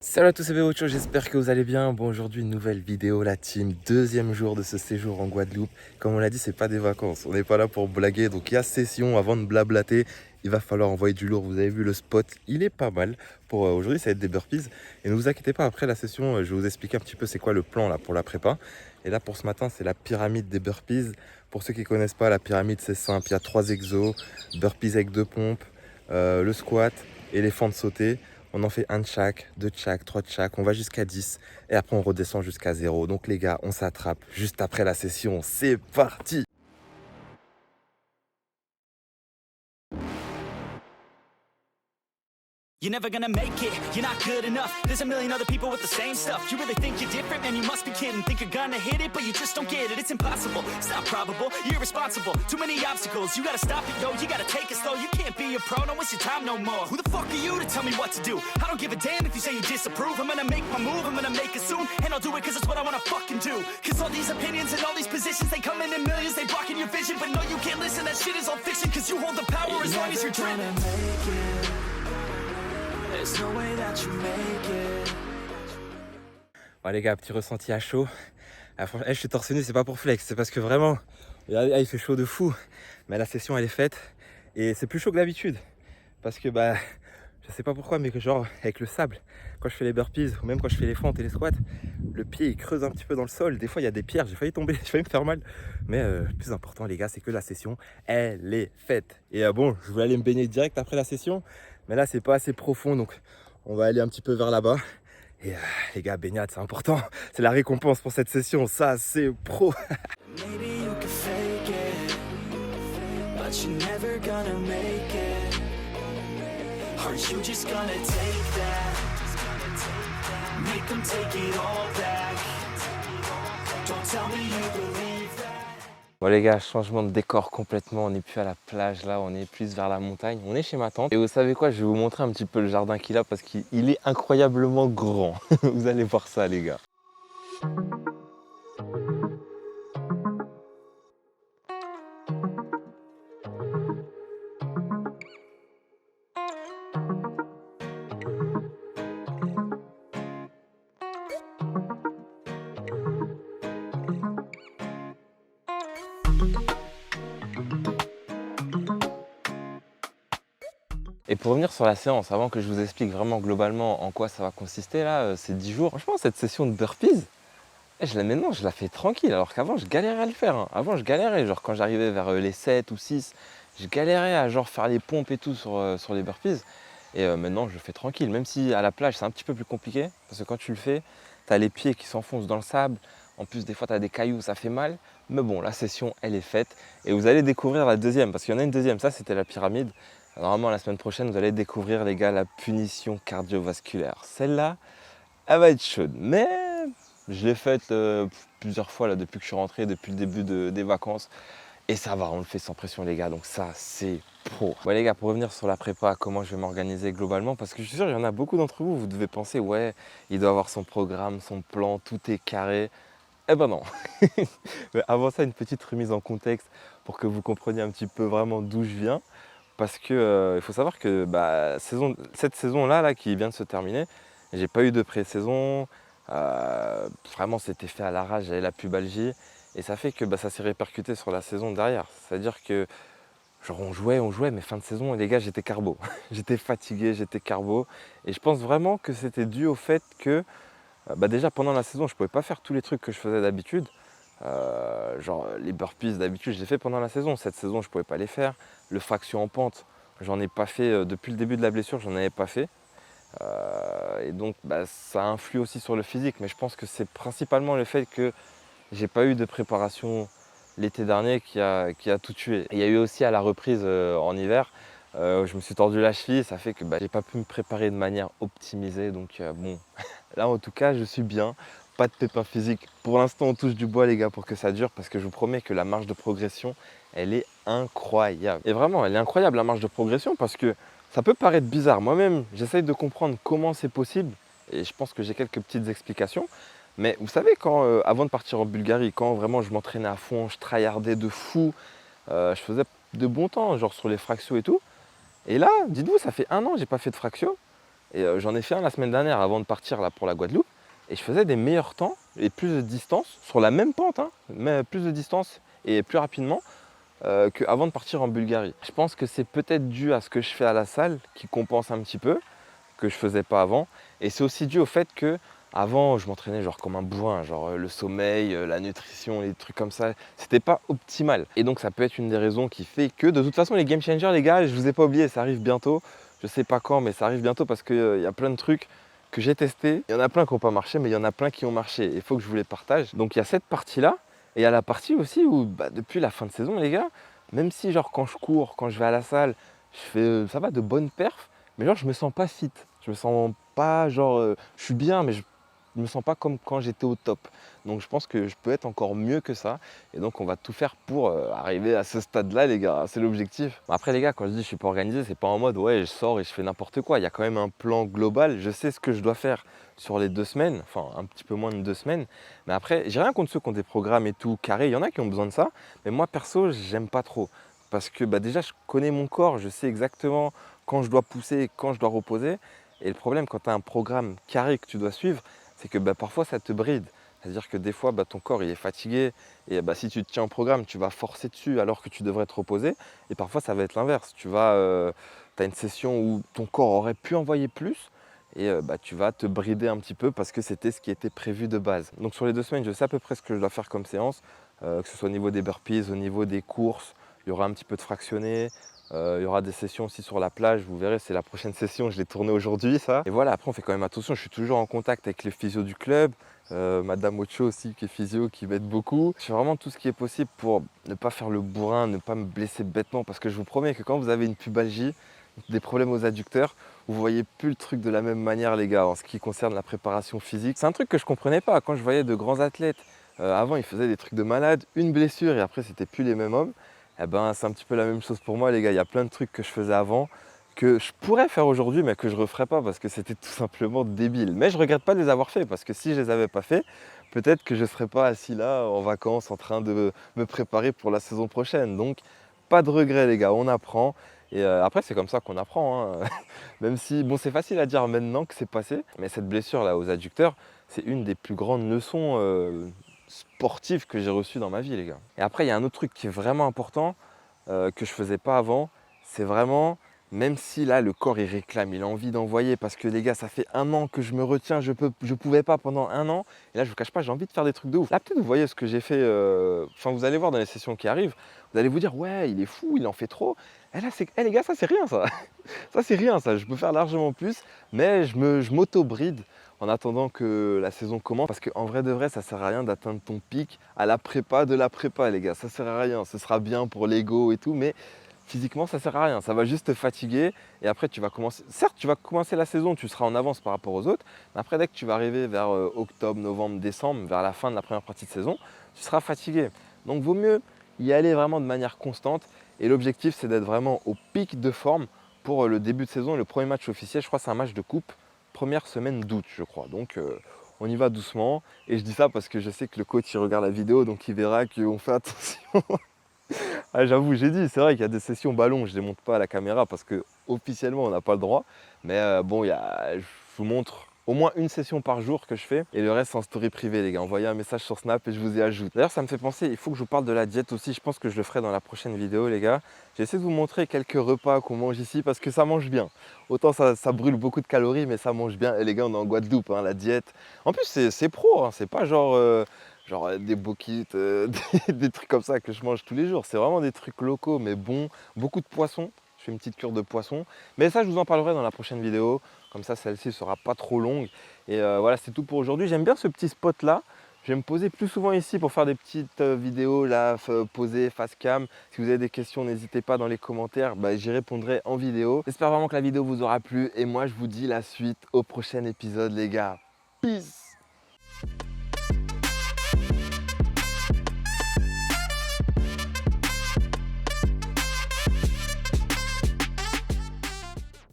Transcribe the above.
Salut à tous, c'est Véocho, j'espère que vous allez bien. Bon, aujourd'hui, une nouvelle vidéo, la team. Deuxième jour de ce séjour en Guadeloupe. Comme on l'a dit, c'est pas des vacances. On n'est pas là pour blaguer. Donc, il y a session avant de blablater. Il va falloir envoyer du lourd. Vous avez vu le spot, il est pas mal. Pour aujourd'hui, ça va être des burpees. Et ne vous inquiétez pas, après la session, je vais vous expliquer un petit peu c'est quoi le plan là pour la prépa. Et là, pour ce matin, c'est la pyramide des burpees. Pour ceux qui connaissent pas, la pyramide, c'est simple. Il y a 3 exos, burpees avec 2 pompes, le squat, éléphant de sauter. On en fait un de chaque, deux de chaque, trois de chaque, on va jusqu'à 10 et après on redescend jusqu'à 0. Donc les gars, on s'attrape juste après la session. C'est parti! You're never gonna make it, you're not good enough. There's a million other people with the same stuff. You really think you're different, man, you must be kidding. Think you're gonna hit it, but you just don't get it. It's impossible, it's not probable, you're irresponsible. Too many obstacles, you gotta stop it, yo. You gotta take it slow, you can't be a pro, don't waste your time no more. Who the fuck are you to tell me what to do? I don't give a damn if you say you disapprove. I'm gonna make my move, I'm gonna make it soon. And I'll do it cause it's what I wanna fucking do. Cause all these opinions and all these positions, they come in millions, they blocking your vision. But no, you can't listen, that shit is all fiction. Cause you hold the power as long as you're dreaming. There's no way that you make it. Bon les gars, petit ressenti à chaud. Ah, franchement, je suis torse nu, c'est pas pour flex, c'est parce que vraiment, il fait chaud de fou. Mais la session elle est faite et c'est plus chaud que d'habitude. Parce que bah, je sais pas pourquoi, mais que genre avec le sable, quand je fais les burpees ou même quand je fais les fentes et les squats, le pied il creuse un petit peu dans le sol. Des fois il y a des pierres, j'ai failli tomber, j'ai failli me faire mal. Mais le plus important les gars, c'est que la session elle est faite. Et bon, je voulais aller me baigner direct après la session, mais là c'est pas assez profond, donc on va aller un petit peu vers là-bas. Et les gars, baignade c'est important, c'est la récompense pour cette session, ça c'est pro. Maybe you can fake it, but you're never gonna make it. Aren't you just gonna take that? Make them take it all back. Don't tell me you believe that. Bon les gars, changement de décor complètement, on n'est plus à la plage là, on est plus vers la montagne, on est chez ma tante. Et vous savez quoi, je vais vous montrer un petit peu le jardin qu'il a parce qu'il est incroyablement grand. Vous allez voir ça les gars. Et pour revenir sur la séance, avant que je vous explique vraiment globalement en quoi ça va consister là, ces 10 jours, franchement cette session de burpees, maintenant je la fais tranquille, alors qu'avant je galérais à le faire. Avant je galérais, genre quand j'arrivais vers les 7 ou 6, je galérais à genre faire les pompes et tout sur les burpees. Et maintenant je le fais tranquille, même si à la plage c'est un petit peu plus compliqué, parce que quand tu le fais, tu as les pieds qui s'enfoncent dans le sable, en plus des fois tu as des cailloux, ça fait mal. Mais bon, la session elle est faite, et vous allez découvrir la deuxième, parce qu'il y en a une deuxième, ça c'était la pyramide. Normalement la semaine prochaine vous allez découvrir les gars la punition cardiovasculaire. Celle-là, elle va être chaude, mais je l'ai faite plusieurs fois là depuis que je suis rentré, depuis le début des vacances. Et ça va, on le fait sans pression les gars, donc ça c'est pro. Ouais les gars, pour revenir sur la prépa, comment je vais m'organiser globalement, parce que je suis sûr il y en a beaucoup d'entre vous, vous devez penser ouais, il doit avoir son programme, son plan, tout est carré. Eh ben non. Mais avant ça, une petite remise en contexte pour que vous compreniez un petit peu vraiment d'où je viens. Parce que il faut savoir que cette saison-là là, qui vient de se terminer, j'ai pas eu de pré-saison. Vraiment, c'était fait à l'arrache, j'avais la pubalgie. Et ça fait que ça s'est répercuté sur la saison derrière. C'est-à-dire que genre on jouait, mais fin de saison, les gars, j'étais carbo. J'étais fatigué, j'étais carbo. Et je pense vraiment que c'était dû au fait que déjà pendant la saison, je pouvais pas faire tous les trucs que je faisais d'habitude. Genre les burpees d'habitude je les fais pendant la saison. Cette saison je pouvais pas les faire. Le fraction en pente, j'en ai pas fait depuis le début de la blessure, j'en avais pas fait. Et donc ça influe aussi sur le physique, mais je pense que c'est principalement le fait que j'ai pas eu de préparation l'été dernier qui a tout tué. Et il y a eu aussi à la reprise en hiver, je me suis tordu la cheville, ça fait que j'ai pas pu me préparer de manière optimisée. Donc bon, là en tout cas je suis bien. Pas de pépin physique. Pour l'instant, on touche du bois, les gars, pour que ça dure, parce que je vous promets que la marge de progression, elle est incroyable. Et vraiment, elle est incroyable, la marge de progression, parce que ça peut paraître bizarre. Moi-même, j'essaye de comprendre comment c'est possible, et je pense que j'ai quelques petites explications. Mais vous savez, quand, avant de partir en Bulgarie, quand vraiment je m'entraînais à fond, je tryhardais de fou, je faisais de bons temps, genre sur les fractions et tout. Et là, dites-vous, ça fait 1 an que j'ai pas fait de fractions. Et j'en ai fait un la semaine dernière avant de partir là, pour la Guadeloupe. Et je faisais des meilleurs temps et plus de distance sur la même pente, hein, mais plus de distance et plus rapidement qu'avant de partir en Bulgarie. Je pense que c'est peut-être dû à ce que je fais à la salle qui compense un petit peu, que je faisais pas avant. Et c'est aussi dû au fait que avant je m'entraînais genre comme un bourrin, genre le sommeil, la nutrition, les trucs comme ça, c'était pas optimal. Et donc ça peut être une des raisons qui fait que de toute façon les game changers les gars, je vous ai pas oublié, ça arrive bientôt. Je sais pas quand mais ça arrive bientôt parce qu'il y a plein de trucs que j'ai testés. Il y en a plein qui n'ont pas marché mais il y en a plein qui ont marché. Il faut que je vous les partage. Donc il y a cette partie-là et il y a la partie aussi où depuis la fin de saison les gars, même si genre quand je cours, quand je vais à la salle, je fais ça va de bonnes perfs, mais genre je me sens pas fit. Je me sens pas genre je suis bien mais je me sens pas comme quand j'étais au top. Donc je pense que je peux être encore mieux que ça. Et donc on va tout faire pour arriver à ce stade-là les gars, c'est l'objectif. Après les gars, quand je dis je suis pas organisé, c'est pas en mode ouais je sors et je fais n'importe quoi. Il y a quand même un plan global, je sais ce que je dois faire sur les 2 semaines, enfin un petit peu moins de 2 semaines. Mais après, j'ai rien contre ceux qui ont des programmes et tout carrés, il y en a qui ont besoin de ça. Mais moi perso, j'aime pas trop. Parce que déjà je connais mon corps, je sais exactement quand je dois pousser et quand je dois reposer. Et le problème quand tu as un programme carré que tu dois suivre, c'est que parfois ça te bride. C'est-à-dire que des fois, ton corps il est fatigué et si tu te tiens au programme, tu vas forcer dessus alors que tu devrais te reposer. Et parfois, ça va être l'inverse. Tu as une session où ton corps aurait pu envoyer plus et tu vas te brider un petit peu parce que c'était ce qui était prévu de base. Donc sur les 2 semaines, je sais à peu près ce que je dois faire comme séance, que ce soit au niveau des burpees, au niveau des courses. Il y aura un petit peu de fractionné. Il y aura des sessions aussi sur la plage, vous verrez, c'est la prochaine session, je l'ai tournée aujourd'hui ça. Et voilà, après on fait quand même attention, je suis toujours en contact avec les physios du club, Madame Ocho aussi qui est physio, qui m'aide beaucoup. Je fais vraiment tout ce qui est possible pour ne pas faire le bourrin, ne pas me blesser bêtement, parce que je vous promets que quand vous avez une pubalgie, des problèmes aux adducteurs, vous voyez plus le truc de la même manière les gars, en ce qui concerne la préparation physique. C'est un truc que je comprenais pas, quand je voyais de grands athlètes, avant ils faisaient des trucs de malade, une blessure et après c'était plus les mêmes hommes. C'est un petit peu la même chose pour moi les gars, il y a plein de trucs que je faisais avant que je pourrais faire aujourd'hui mais que je ne referais pas parce que c'était tout simplement débile. Mais je ne regrette pas de les avoir fait parce que si je ne les avais pas fait, peut-être que je ne serais pas assis là en vacances en train de me préparer pour la saison prochaine. Donc pas de regret les gars, on apprend. Et après c'est comme ça qu'on apprend, hein. Même si bon c'est facile à dire maintenant que c'est passé, mais cette blessure là aux adducteurs, c'est une des plus grandes leçons sportif que j'ai reçu dans ma vie les gars. Et après il y a un autre truc qui est vraiment important que je faisais pas avant, c'est vraiment, même si là le corps il réclame, il a envie d'envoyer parce que les gars ça fait 1 an que je me retiens, je pouvais pas pendant 1 an et là je vous cache pas j'ai envie de faire des trucs de ouf. Là peut-être vous voyez ce que j'ai fait, enfin vous allez voir dans les sessions qui arrivent, vous allez vous dire ouais il est fou, il en fait trop. Et là c'est, les gars ça c'est rien ça, ça c'est rien ça, je peux faire largement plus mais je m'auto-bride en attendant que la saison commence parce qu'en vrai de vrai ça sert à rien d'atteindre ton pic à la prépa de la prépa les gars, ça sert à rien, ce sera bien pour l'ego et tout mais physiquement ça sert à rien, ça va juste te fatiguer et après tu vas commencer, certes tu vas commencer la saison, tu seras en avance par rapport aux autres, mais après dès que tu vas arriver vers octobre, novembre, décembre, vers la fin de la première partie de saison, tu seras fatigué. Donc vaut mieux y aller vraiment de manière constante et l'objectif c'est d'être vraiment au pic de forme pour le début de saison et le premier match officiel, je crois que c'est un match de coupe, première semaine d'août je crois, donc on y va doucement et je dis ça parce que je sais que le coach il regarde la vidéo donc il verra qu'on fait attention. Ah, j'avoue, j'ai dit, c'est vrai qu'il y a des sessions ballon, je ne les montre pas à la caméra parce que officiellement on n'a pas le droit. Mais bon, je vous montre au moins une session par jour que je fais et le reste en story privée les gars. Envoyez un message sur Snap et je vous y ajoute. D'ailleurs ça me fait penser, il faut que je vous parle de la diète aussi, je pense que je le ferai dans la prochaine vidéo les gars. J'essaie de vous montrer quelques repas qu'on mange ici parce que ça mange bien. Autant ça brûle beaucoup de calories mais ça mange bien. Et les gars on est en Guadeloupe, hein, la diète. En plus c'est pro, hein, c'est pas genre des bokites, des trucs comme ça que je mange tous les jours. C'est vraiment des trucs locaux mais bons, beaucoup de poissons. Je fais une petite cure de poisson. Mais ça, je vous en parlerai dans la prochaine vidéo. Comme ça, celle-ci ne sera pas trop longue. Et voilà, c'est tout pour aujourd'hui. J'aime bien ce petit spot-là. Je vais me poser plus souvent ici pour faire des petites vidéos là, posées, face cam. Si vous avez des questions, n'hésitez pas dans les commentaires. J'y répondrai en vidéo. J'espère vraiment que la vidéo vous aura plu. Et moi, je vous dis la suite au prochain épisode, les gars. Peace!